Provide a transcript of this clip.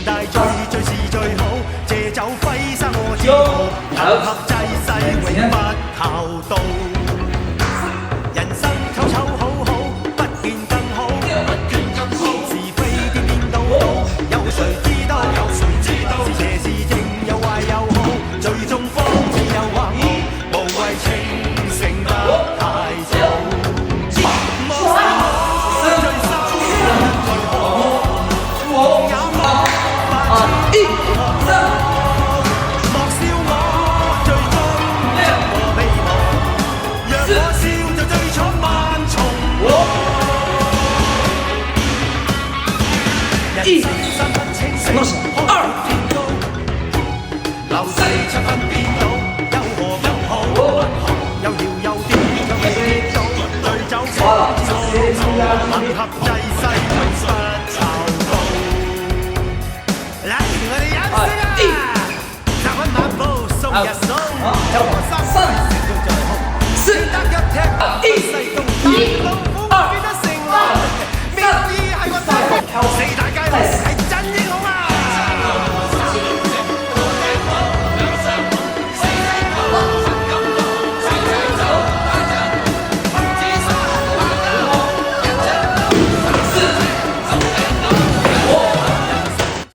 大最是最好，借酒揮灑我自豪，談合濟世永不後道。人生醜醜好好，不見更好，是非顛顛倒倒，有誰知道？是邪是正，有壞有好，最終方知有或無，無謂清醒得太早。莫是我最深最可，望也莫發痴莫笑我最終執我被忘，若我笑就最闖萬重。人生三分清醒，看天高，流逝七分顛倒，有何不好？有搖有跌，有未跌倒，醉酒且知我行合。